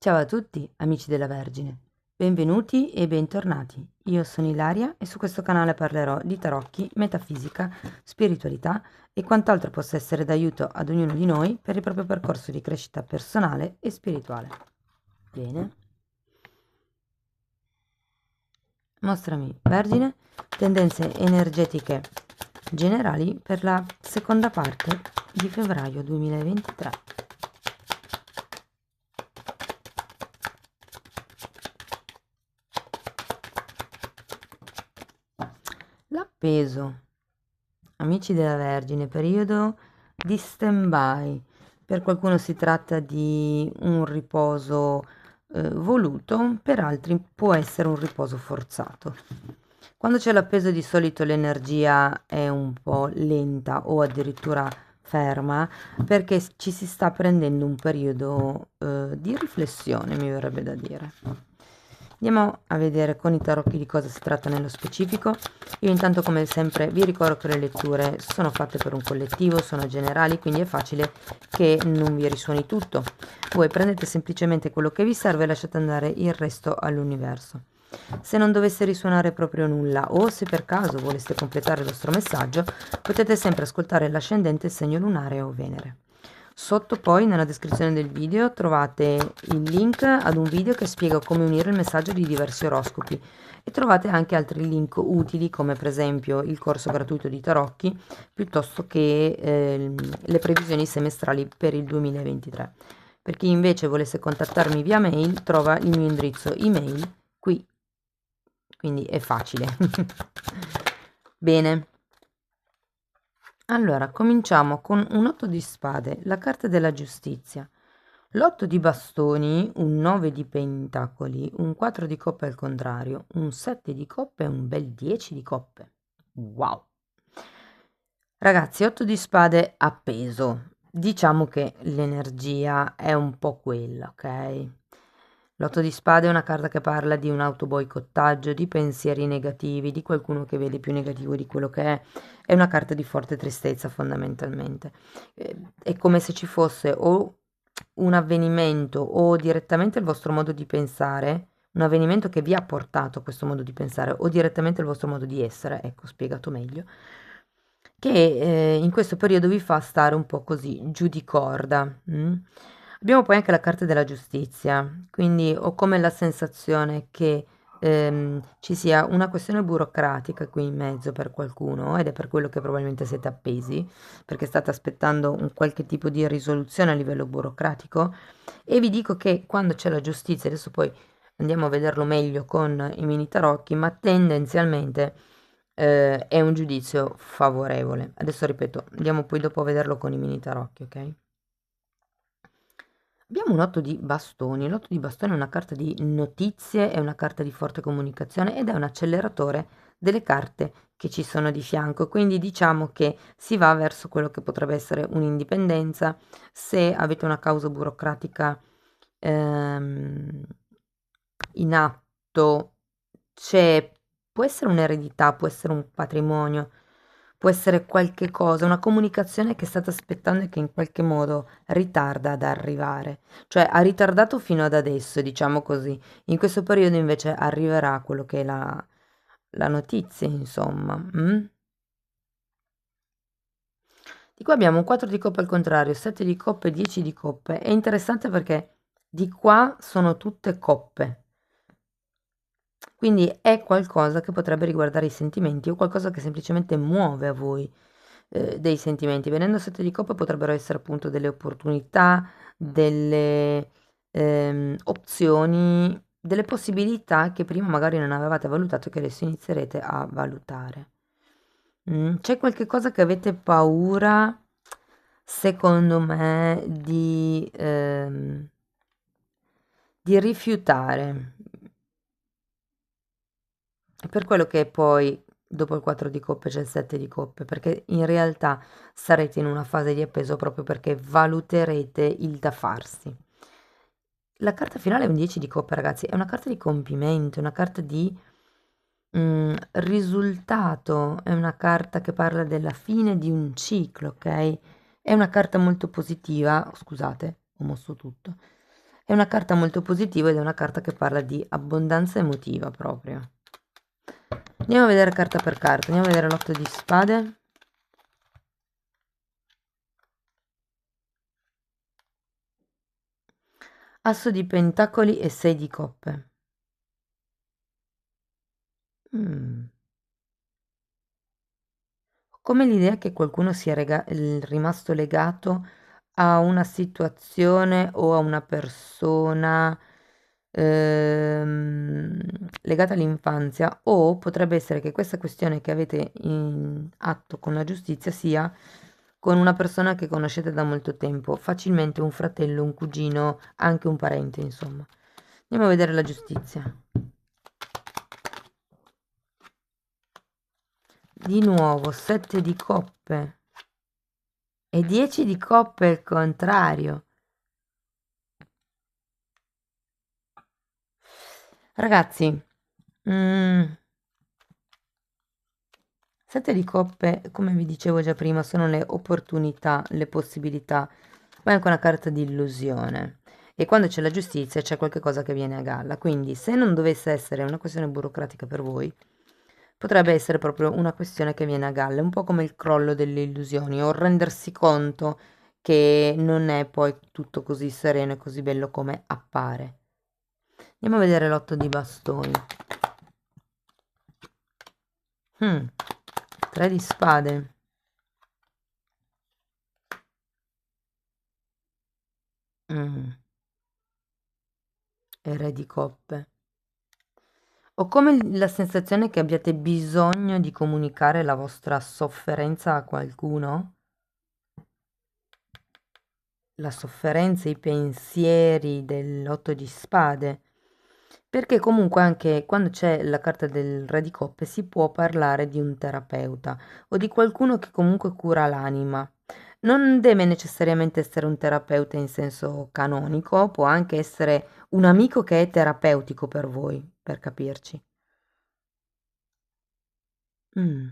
Ciao a tutti, amici della Vergine. Benvenuti e bentornati. Io sono Ilaria e su questo canale parlerò di tarocchi, metafisica, spiritualità e quant'altro possa essere d'aiuto ad ognuno di noi per il proprio percorso di crescita personale e spirituale. Bene. Mostrami, Vergine, tendenze energetiche generali per la seconda parte di febbraio 2023. L'appeso, amici della Vergine, periodo di stand-by. Per qualcuno si tratta di un riposo voluto, per altri può essere un riposo forzato. Quando c'è l'appeso di solito l'energia è un po' lenta o addirittura ferma perché ci si sta prendendo un periodo di riflessione, mi verrebbe da dire. Andiamo a vedere con i tarocchi di cosa si tratta nello specifico. Io intanto, come sempre, vi ricordo che le letture sono fatte per un collettivo, sono generali, quindi è facile che non vi risuoni tutto. Voi prendete semplicemente quello che vi serve e lasciate andare il resto all'universo. Se non dovesse risuonare proprio nulla o se per caso voleste completare il vostro messaggio, potete sempre ascoltare l'ascendente, il segno lunare o Venere. Sotto poi nella descrizione del video trovate il link ad un video che spiega come unire il messaggio di diversi oroscopi e trovate anche altri link utili come per esempio il corso gratuito di tarocchi piuttosto che le previsioni semestrali per il 2023. Per chi invece volesse contattarmi via mail trova il mio indirizzo email qui, quindi è facile. Bene. Allora, cominciamo con un 8 di spade, la carta della giustizia, l'8 di bastoni, un 9 di pentacoli, un 4 di coppe al contrario, un 7 di coppe e un bel 10 di coppe. Wow! Ragazzi, 8 di spade appeso. Diciamo che l'energia è un po' quella, ok? L'otto di spade è una carta che parla di un autoboicottaggio, di pensieri negativi, di qualcuno che vede più negativo di quello che è. È una carta di forte tristezza fondamentalmente. È come se ci fosse o un avvenimento o direttamente il vostro modo di pensare, un avvenimento che vi ha portato a questo modo di pensare o direttamente il vostro modo di essere, ecco, spiegato meglio, che in questo periodo vi fa stare un po' così giù di corda. Abbiamo poi anche la carta della giustizia, quindi ho come la sensazione che ci sia una questione burocratica qui in mezzo per qualcuno ed è per quello che probabilmente siete appesi, perché state aspettando un qualche tipo di risoluzione a livello burocratico e vi dico che quando c'è la giustizia, adesso poi andiamo a vederlo meglio con i mini tarocchi, ma tendenzialmente è un giudizio favorevole. Adesso ripeto, andiamo poi dopo a vederlo con i mini tarocchi, ok? Abbiamo un 8 di bastoni. L'8 di bastoni è una carta di notizie, è una carta di forte comunicazione ed è un acceleratore delle carte che ci sono di fianco. Quindi diciamo che si va verso quello che potrebbe essere un'indipendenza. Se avete una causa burocratica ehm, in atto, c'è, può essere un'eredità, può essere un patrimonio, può essere qualche cosa, una comunicazione che state aspettando e che in qualche modo ritarda ad arrivare. Cioè ha ritardato fino ad adesso, diciamo così. In questo periodo invece arriverà quello che è la notizia, insomma. Di qua abbiamo un 4 di coppe al contrario, 7 di coppe, 10 di coppe. È interessante perché di qua sono tutte coppe. Quindi è qualcosa che potrebbe riguardare i sentimenti o qualcosa che semplicemente muove a voi dei sentimenti. Venendo 7 di coppe potrebbero essere appunto delle opportunità, delle opzioni, delle possibilità che prima magari non avevate valutato e che adesso inizierete a valutare. C'è qualche cosa che avete paura, secondo me, di rifiutare. È per quello che poi dopo il 4 di coppe c'è il 7 di coppe, perché in realtà sarete in una fase di appeso proprio perché valuterete il da farsi. La carta finale è un 10 di coppe, ragazzi, è una carta di compimento, è una carta di risultato, è una carta che parla della fine di un ciclo, ok? È una carta molto positiva, scusate, ho mosso tutto. È una carta molto positiva ed è una carta che parla di abbondanza emotiva proprio. Andiamo a vedere carta per carta, andiamo a vedere l'otto di spade. Asso di pentacoli e 6 di coppe. Come l'idea che qualcuno sia rimasto legato a una situazione o a una persona legata all'infanzia, o potrebbe essere che questa questione che avete in atto con la giustizia sia con una persona che conoscete da molto tempo, facilmente un fratello, un cugino, anche un parente, insomma. Andiamo a vedere la giustizia. Di nuovo 7 di coppe e 10 di coppe al contrario. Ragazzi, 7 di coppe, come vi dicevo già prima, sono le opportunità, le possibilità, ma è anche una carta di illusione. E quando c'è la giustizia c'è qualche cosa che viene a galla. Quindi, se non dovesse essere una questione burocratica per voi, potrebbe essere proprio una questione che viene a galla, un po' come il crollo delle illusioni, o rendersi conto che non è poi tutto così sereno e così bello come appare. Andiamo a vedere l'otto di bastoni. 3 di spade. E re di coppe. Ho come la sensazione che abbiate bisogno di comunicare la vostra sofferenza a qualcuno. La sofferenza, i pensieri dell'otto di spade. Perché comunque anche quando c'è la carta del re di coppe si può parlare di un terapeuta o di qualcuno che comunque cura l'anima. Non deve necessariamente essere un terapeuta in senso canonico, può anche essere un amico che è terapeutico per voi, per capirci. Mm.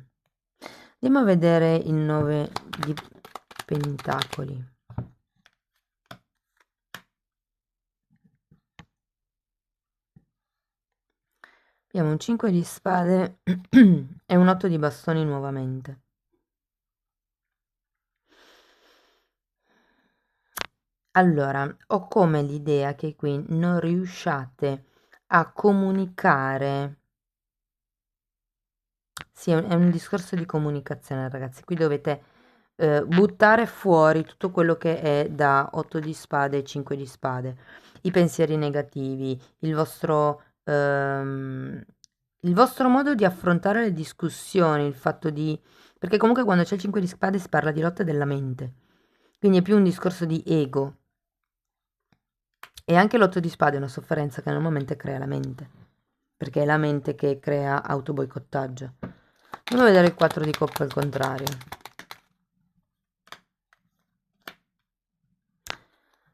Andiamo a vedere il 9 di pentacoli. Abbiamo un 5 di spade e un 8 di bastoni nuovamente. Allora, ho come l'idea che qui non riusciate a comunicare. Sì, è un discorso di comunicazione, ragazzi. Qui dovete buttare fuori tutto quello che è da 8 di spade e 5 di spade. I pensieri negativi, il vostro modo di affrontare le discussioni, il fatto di... Perché comunque quando c'è il 5 di spade si parla di lotta della mente. Quindi è più un discorso di ego. E anche l'8 di spade è una sofferenza che normalmente crea la mente, perché è la mente che crea autoboicottaggio. Andiamo a vedere il 4 di coppe al contrario.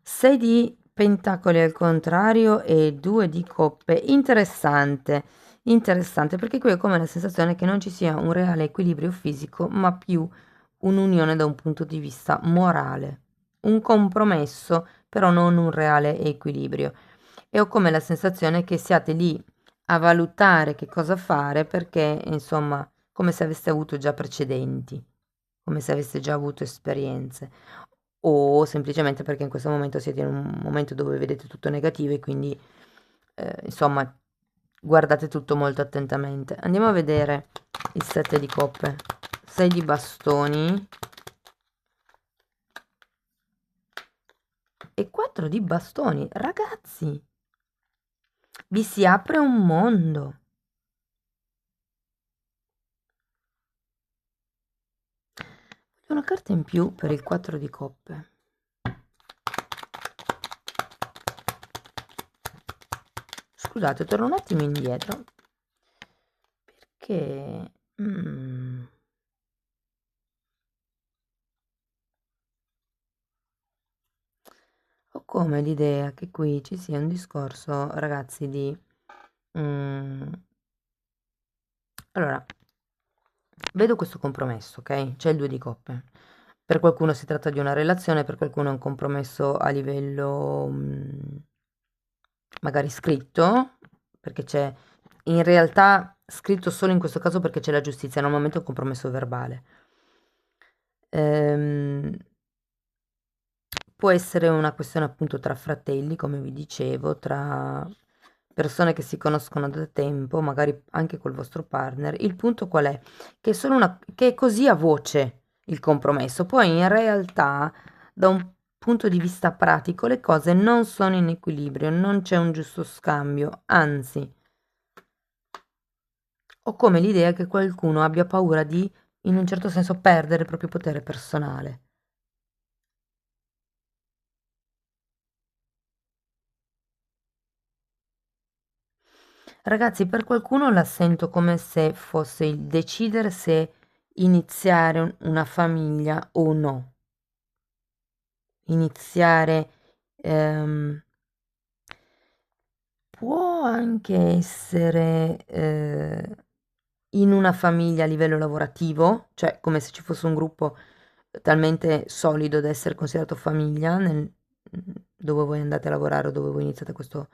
6 di pentacoli al contrario e 2 di coppe. Interessante, interessante, perché qui è come la sensazione che non ci sia un reale equilibrio fisico, ma più un'unione da un punto di vista morale. Un compromesso, però non un reale equilibrio. E ho come la sensazione che siate lì a valutare che cosa fare perché, insomma, come se aveste avuto già precedenti, come se aveste già avuto esperienze, o semplicemente perché in questo momento siete in un momento dove vedete tutto negativo e quindi, insomma, guardate tutto molto attentamente. Andiamo a vedere il 7 di coppe, 6 di bastoni e 4 di bastoni. Ragazzi, vi si apre un mondo. Una carta in più per il 4 di coppe. Scusate, torno un attimo indietro perché ho come l'idea che qui ci sia un discorso, ragazzi, di allora, vedo questo compromesso, ok? C'è il 2 di coppe. Per qualcuno si tratta di una relazione, per qualcuno è un compromesso a livello magari scritto, perché c'è in realtà scritto solo in questo caso perché c'è la giustizia, normalmente è un compromesso verbale. Ehm, Può essere una questione appunto tra fratelli, come vi dicevo, tra persone che si conoscono da tempo, magari anche col vostro partner. Il punto qual è? Che è così a voce il compromesso. Poi in realtà, da un punto di vista pratico, le cose non sono in equilibrio, non c'è un giusto scambio, anzi, ho come l'idea che qualcuno abbia paura di, in un certo senso, perdere il proprio potere personale. Ragazzi, per qualcuno la sento come se fosse il decidere se iniziare una famiglia o no. Iniziare, ehm, può anche essere in una famiglia a livello lavorativo, cioè come se ci fosse un gruppo talmente solido da essere considerato famiglia, dove voi andate a lavorare o dove voi iniziate questo,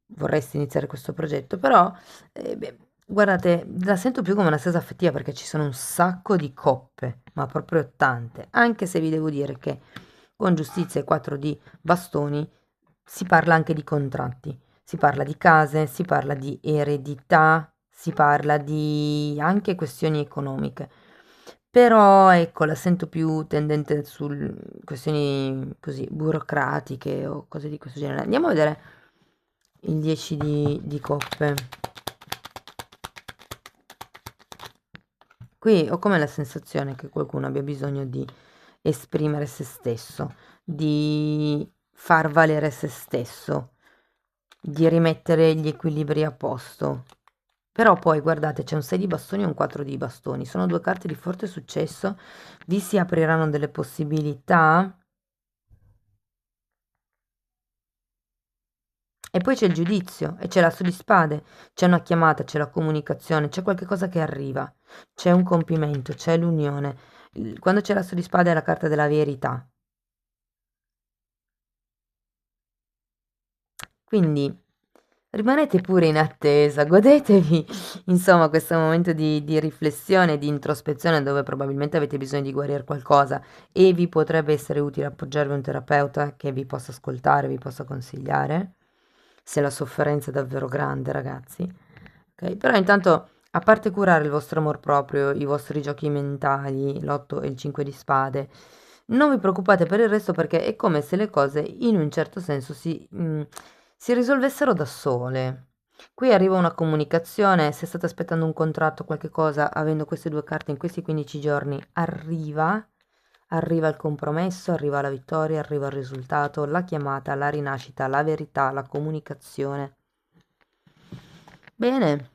vorreste iniziare questo progetto, però beh, guardate, la sento più come una stesa affettiva perché ci sono un sacco di coppe, ma proprio tante, anche se vi devo dire che con giustizia e 4 di bastoni si parla anche di contratti, si parla di case, si parla di eredità, si parla di anche questioni economiche. Però ecco, la sento più tendente sul questioni così burocratiche o cose di questo genere. Andiamo a vedere il 10 di coppe. Qui ho come la sensazione che qualcuno abbia bisogno di esprimere se stesso, di far valere se stesso, di rimettere gli equilibri a posto. Però poi guardate, c'è un 6 di bastoni e un 4 di bastoni, sono due carte di forte successo, vi si apriranno delle possibilità. E poi c'è il giudizio, e c'è l'asso di spade, c'è una chiamata, c'è la comunicazione, c'è qualche cosa che arriva, c'è un compimento, c'è l'unione. Quando c'è l'asso di spade è la carta della verità. Quindi rimanete pure in attesa, godetevi insomma questo momento di riflessione, di introspezione dove probabilmente avete bisogno di guarire qualcosa e vi potrebbe essere utile appoggiarvi a un terapeuta che vi possa ascoltare, vi possa consigliare, se la sofferenza è davvero grande, ragazzi. Ok? Però intanto, a parte curare il vostro amor proprio, i vostri giochi mentali, l'8 e il 5 di spade, non vi preoccupate per il resto perché è come se le cose in un certo senso si risolvessero da sole. Qui arriva una comunicazione, se state aspettando un contratto, qualche cosa, avendo queste due carte in questi 15 giorni, arriva il compromesso, arriva la vittoria, arriva il risultato, la chiamata, la rinascita, la verità, la comunicazione. Bene,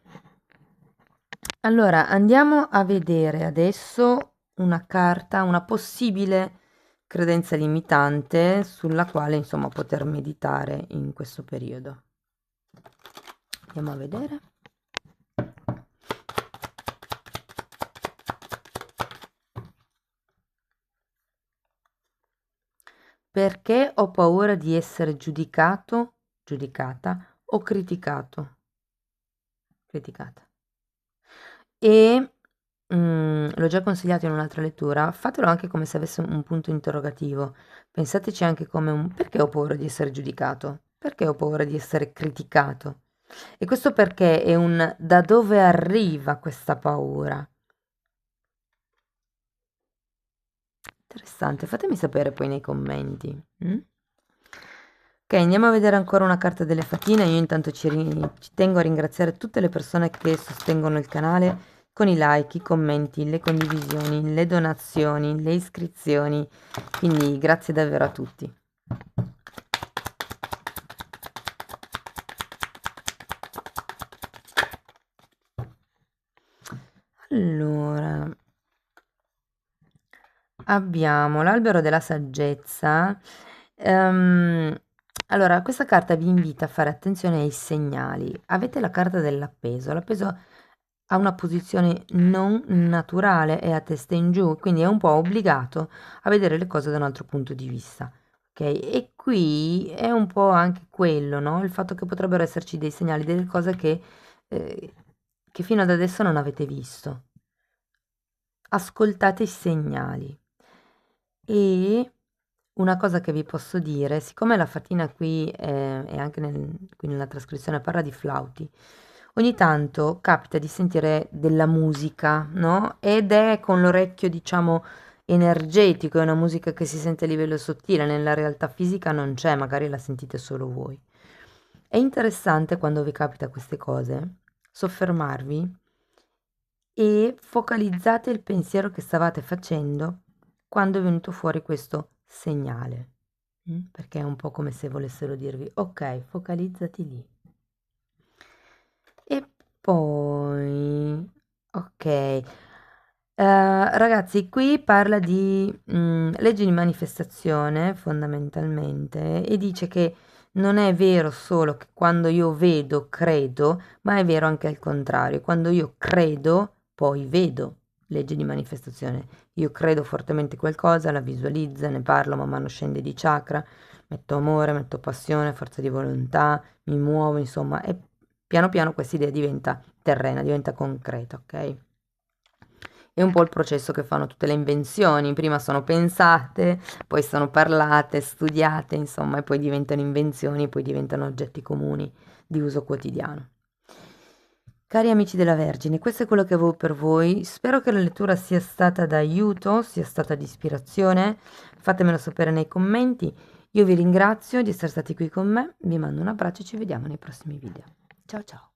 allora andiamo a vedere adesso una carta, una possibile credenza limitante sulla quale insomma poter meditare in questo periodo. Andiamo a vedere. Perché ho paura di essere giudicato, giudicata o criticato, criticata. E l'ho già consigliato in un'altra lettura, fatelo anche come se avesse un punto interrogativo. Pensateci anche come un perché ho paura di essere giudicato? Perché ho paura di essere criticato? E questo perché è un da dove arriva questa paura? Interessante, fatemi sapere poi nei commenti. Ok, andiamo a vedere ancora una carta delle fatine. Io intanto ci tengo a ringraziare tutte le persone che sostengono il canale con i like, i commenti, le condivisioni, le donazioni, le iscrizioni. Quindi grazie davvero a tutti. Allora, abbiamo l'albero della saggezza. Ehm, allora, questa carta vi invita a fare attenzione ai segnali. Avete la carta dell'appeso. L'appeso ha una posizione non naturale, è a testa in giù, quindi è un po' obbligato a vedere le cose da un altro punto di vista. Ok, e qui è un po' anche quello, no? Il fatto che potrebbero esserci dei segnali, delle cose che fino ad adesso non avete visto. Ascoltate i segnali. E una cosa che vi posso dire, siccome la fatina qui e anche qui nella trascrizione parla di flauti, ogni tanto capita di sentire della musica, no? Ed è con l'orecchio, diciamo, energetico, è una musica che si sente a livello sottile, nella realtà fisica non c'è, magari la sentite solo voi. È interessante quando vi capita queste cose, soffermarvi e focalizzate il pensiero che stavate facendo quando è venuto fuori questo segnale, perché è un po' come se volessero dirvi, ok, focalizzati lì. E poi, ok, ragazzi, qui parla di legge di manifestazione fondamentalmente e dice che non è vero solo che quando io vedo, credo, ma è vero anche al contrario. Quando io credo, poi vedo. Legge di manifestazione. Io credo fortemente qualcosa, la visualizzo, ne parlo, man mano scende di chakra, metto amore, metto passione, forza di volontà, mi muovo, insomma, e piano piano questa idea diventa terrena, diventa concreta, ok? È un po' il processo che fanno tutte le invenzioni, prima sono pensate, poi sono parlate, studiate, insomma, e poi diventano invenzioni, poi diventano oggetti comuni di uso quotidiano. Cari amici della Vergine, questo è quello che avevo per voi. Spero che la lettura sia stata d'aiuto, sia stata di ispirazione. Fatemelo sapere nei commenti. Io vi ringrazio di essere stati qui con me, vi mando un abbraccio e ci vediamo nei prossimi video. Ciao ciao!